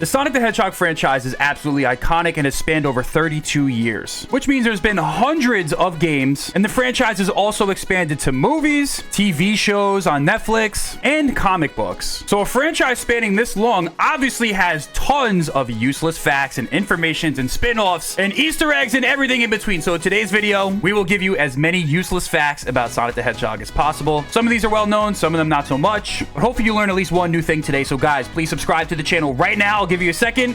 The Sonic the Hedgehog franchise is absolutely iconic and has spanned over 32 years, which means there's been hundreds of games, and the franchise has also expanded to movies, TV shows on Netflix, and comic books. So a franchise spanning this long obviously has tons of useless facts and informations and spin-offs and Easter eggs and everything in between. So in today's video, we will give you as many useless facts about Sonic the Hedgehog as possible. Some of these are well known, some of them not so much, but hopefully you learn at least one new thing today. So guys, please subscribe to the channel right now. I'll give you a second.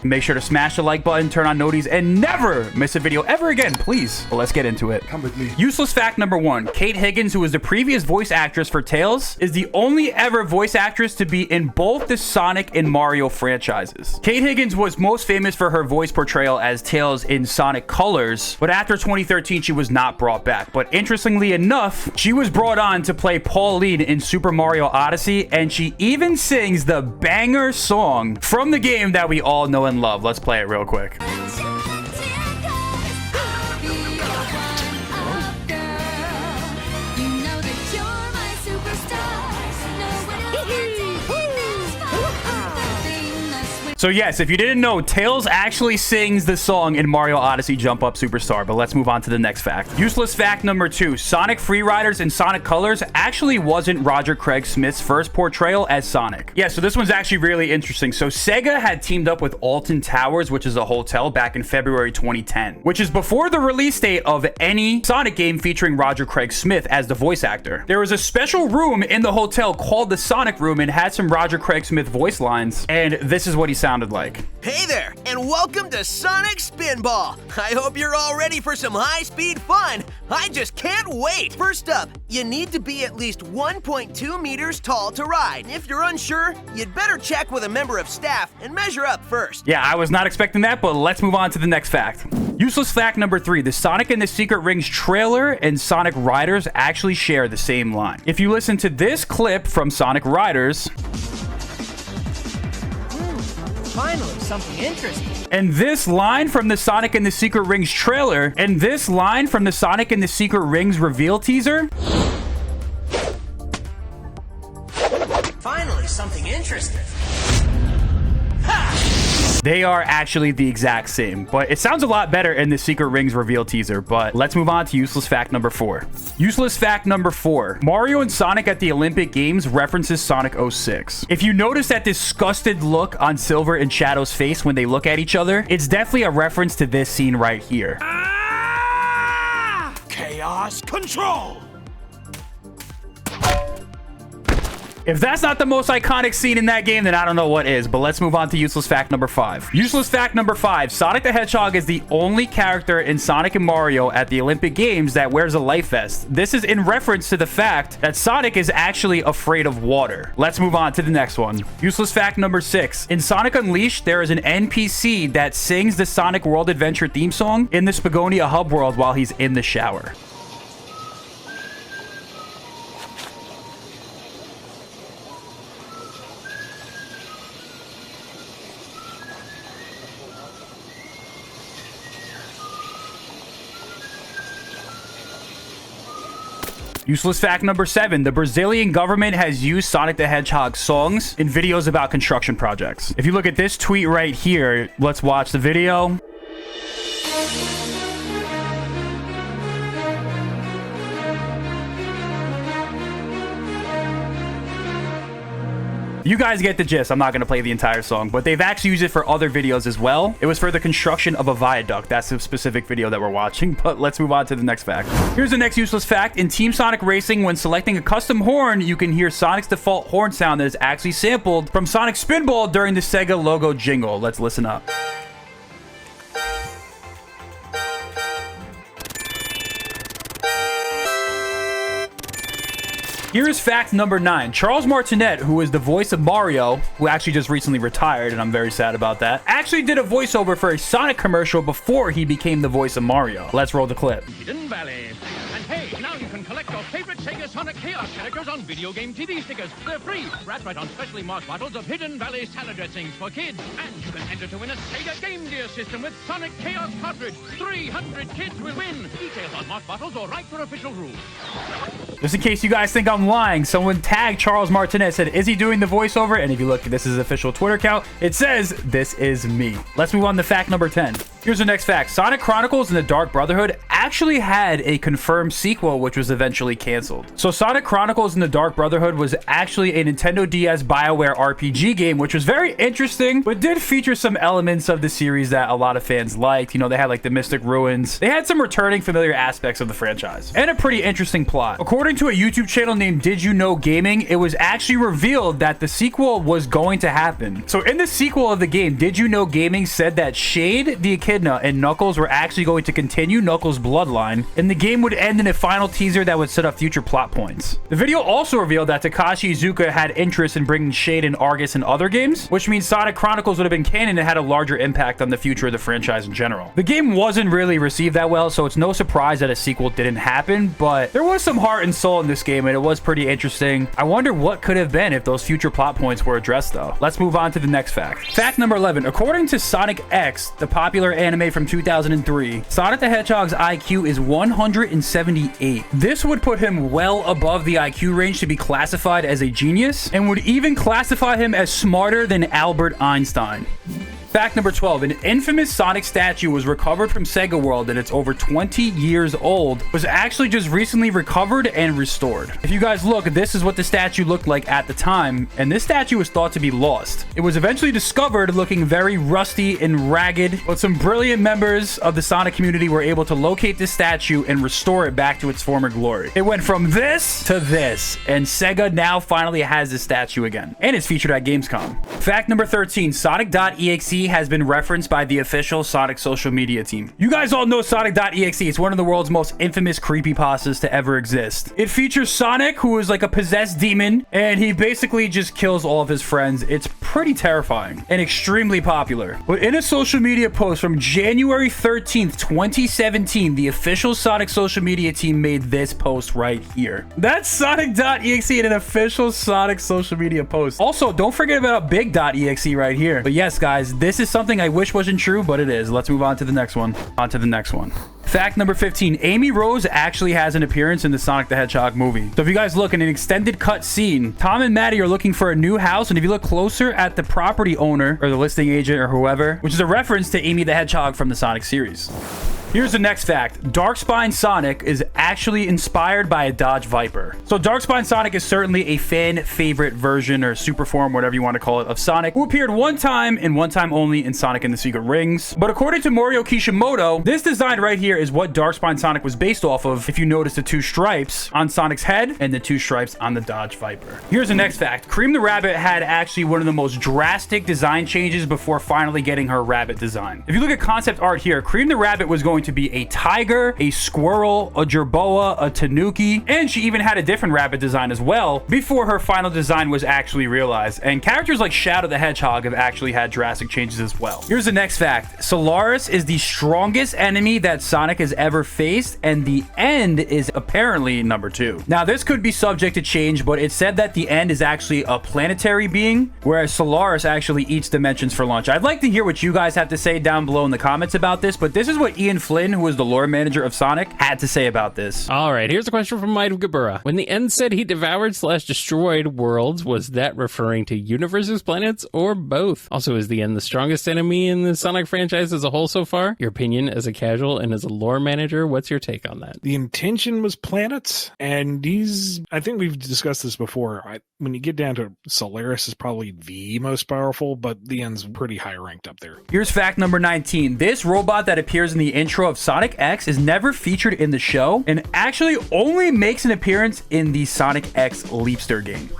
Make sure to smash the like button, turn on noties, and never miss a video ever again, please. Well, let's get into it. Come with me. Useless fact number 1. Kate Higgins, who was the previous voice actress for Tails, is the only ever voice actress to be in both the Sonic and Mario franchises. Kate Higgins was most famous for her voice portrayal as Tails in Sonic Colors, but after 2013, she was not brought back. But interestingly enough, she was brought on to play Pauline in Super Mario Odyssey, and she even sings the banger song from the game that we all know and love. Let's play it real quick. So yes, if you didn't know, Tails actually sings the song in Mario Odyssey Jump Up Superstar, but let's move on to the next fact. Useless fact number 2, Sonic Freeriders in Sonic Colors actually wasn't Roger Craig Smith's first portrayal as Sonic. Yeah, so this one's actually really interesting. So Sega had teamed up with Alton Towers, which is a hotel, back in February 2010, which is before the release date of any Sonic game featuring Roger Craig Smith as the voice actor. There was a special room in the hotel called the Sonic Room and had some Roger Craig Smith voice lines, and this is what he sounded like. Hey there, and welcome to Sonic Spinball. I hope you're all ready for some high-speed fun. I just can't wait. First up, you need to be at least 1.2 meters tall to ride. If you're unsure, you'd better check with a member of staff and measure up first. Yeah, I was not expecting that, but let's move on to the next fact. Useless fact number 3, the Sonic and the Secret Rings trailer and Sonic Riders actually share the same line. If you listen to this clip from Sonic Riders, finally, something interesting. And this line from the Sonic and the Secret Rings trailer, and this line from the Sonic and the Secret Rings reveal teaser, finally, something interesting. they are actually the exact same, but it sounds a lot better in the Secret Rings reveal teaser. But let's move on to useless fact number 4. Useless fact number 4. Mario and Sonic at the Olympic Games references Sonic 06. If you notice that disgusted look on Silver and Shadow's face when they look at each other, it's definitely a reference to this scene right here. Chaos control. If that's not the most iconic scene in that game, then I don't know what is. But let's move on to useless fact number 5. Useless fact number 5. Sonic the Hedgehog is the only character in Sonic and Mario at the Olympic Games that wears a life vest. This is in reference to the fact that Sonic is actually afraid of water. Let's move on to the next one. Useless fact number 6. In Sonic Unleashed, there is an NPC that sings the Sonic World Adventure theme song in the Spagonia Hub world while he's in the shower. Useless fact number 7. The Brazilian government has used Sonic the Hedgehog songs in videos about construction projects. If you look at this tweet right here, let's watch the video. You guys get the gist. I'm not going to play the entire song, but they've actually used it for other videos as well. It was for the construction of a viaduct. That's the specific video that we're watching, but let's move on to the next fact. Here's the next useless fact. In Team Sonic Racing, when selecting a custom horn, you can hear Sonic's default horn sound that is actually sampled from Sonic Spinball during the Sega logo jingle. Let's listen up. Here's fact number 9. Charles Martinet, who is the voice of Mario, who actually just recently retired, and I'm very sad about that, actually did a voiceover for a Sonic commercial before he became the voice of Mario. Let's roll the clip. Hidden Valley. And hey, now you can collect your favorite Sega Sonic Chaos characters on video game TV stickers. They're free. Wrap right on specially marked bottles of Hidden Valley salad dressings for kids. And you can enter to win a Sega Game Gear system with Sonic Chaos cartridge. 300 kids will win. Details on marked bottles or write for official rules. Just in case you guys think I'm lying, someone tagged Charles Martinet, said, is he doing the voiceover? And if you look, this is his official Twitter account. It says, this is me. Let's move on to fact number 10. Here's the next fact. Sonic Chronicles and the Dark Brotherhood actually had a confirmed sequel, which was eventually canceled. So Sonic Chronicles and the Dark Brotherhood was actually a Nintendo DS BioWare RPG game, which was very interesting, but did feature some elements of the series that a lot of fans liked. You know, they had like the Mystic Ruins. They had some returning familiar aspects of the franchise and a pretty interesting plot. According to a YouTube channel named Did You Know Gaming, it was actually revealed that the sequel was going to happen. So in the sequel of the game, Did You Know Gaming said that Shade, the Echidna, and Knuckles were actually going to continue Knuckles' bloodline, and the game would end in a final teaser that would set up future plot points. The video also revealed that Takashi Iizuka had interest in bringing Shade and Argus in other games, which means Sonic Chronicles would have been canon and had a larger impact on the future of the franchise in general. The game wasn't really received that well, so it's no surprise that a sequel didn't happen, but there was some heart and soul in this game, and it was pretty interesting. I wonder what could have been if those future plot points were addressed, though. Let's move on to the next fact. Fact number 11. According to Sonic X, the popular anime from 2003, Sonic the Hedgehog's IQ is 178. This would put him well above the IQ range to be classified as a genius, and would even classify him as smarter than Albert Einstein. Fact number 12. An infamous Sonic statue was recovered from Sega World, and it's over 20 years old. Was actually just recently recovered and restored. If you guys look, this is what the statue looked like at the time, and this statue was thought to be lost. It was eventually discovered looking very rusty and ragged, but some brilliant members of the Sonic community were able to locate this statue and restore it back to its former glory. It went from this to this, and Sega now finally has this statue again, and it's featured at Gamescom. Fact number 13. Sonic.exe has been referenced by the official Sonic social media team. You guys all know Sonic.exe. It's one of the world's most infamous creepypastas to ever exist. It features Sonic, who is like a possessed demon, and he basically just kills all of his friends. It's pretty terrifying and extremely popular. But in a social media post from January 13th, 2017, the official Sonic social media team made this post right here. That's Sonic.exe in an official Sonic social media post. Also, don't forget about Big.exe right here. But yes, guys, this is something I wish wasn't true, but it is. Let's move on to the next one. Fact number 15. Amy Rose actually has an appearance in the Sonic the Hedgehog movie. So if you guys look in an extended cut scene, Tom and Maddie are looking for a new house, and if you look closer at the property owner or the listing agent or whoever, which is a reference to Amy the Hedgehog from the Sonic series. Here's the next fact. Darkspine Sonic is actually inspired by a Dodge Viper. So Darkspine Sonic is certainly a fan favorite version or super form, whatever you want to call it, of Sonic, who appeared one time and one time only in Sonic and the Secret Rings. But according to Morio Kishimoto, this design right here is what Darkspine Sonic was based off of, if you notice the two stripes on Sonic's head and the two stripes on the Dodge Viper. Here's the next fact. Cream the Rabbit had actually one of the most drastic design changes before finally getting her rabbit design. If you look at concept art here, Cream the Rabbit was going to be a tiger, a squirrel, a jerboa, a tanuki, and she even had a different rabbit design as well before her final design was actually realized. And characters like Shadow the Hedgehog have actually had drastic changes as well. Here's the next fact. Solaris is the strongest enemy that Sonic has ever faced, and the End is apparently number 2. Now, this could be subject to change, but it said that the End is actually a planetary being, whereas Solaris actually eats dimensions for lunch. I'd like to hear what you guys have to say down below in the comments about this, but this is what Ian Flynn, who was the lore manager of Sonic, had to say about this. All right, here's a question from Might of Gabura. When the End said he devoured/destroyed worlds, was that referring to universes, planets, or both? Also, is the End the strongest enemy in the Sonic franchise as a whole so far? Your opinion as a casual and as a lore manager, what's your take on that? The intention was planets, and I think we've discussed this before. When you get down to Solaris is probably the most powerful, but the End's pretty high ranked up there. Here's fact number 19. This robot that appears in the intro of Sonic X is never featured in the show and actually only makes an appearance in the Sonic X Leapster game.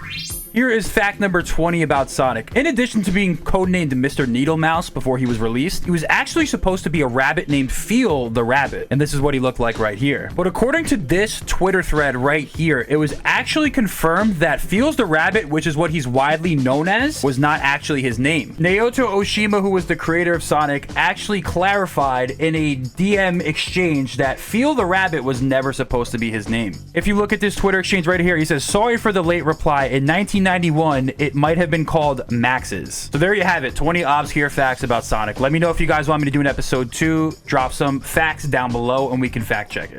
Here is fact number 20 about Sonic. In addition to being codenamed Mr. Needle Mouse before he was released, he was actually supposed to be a rabbit named Feel the Rabbit, and this is what he looked like right here. But according to this Twitter thread right here, it was actually confirmed that Feels the Rabbit, which is what he's widely known as, was not actually his name. Naoto Oshima, who was the creator of Sonic, actually clarified in a DM exchange that Feel the Rabbit was never supposed to be his name. If you look at this Twitter exchange right here, he says, "Sorry for the late reply. In 1991, it might have been called Max's." So there you have it, 20 obscure facts about Sonic. Let me know if you guys want me to do an episode 2. Drop some facts down below and we can fact check it.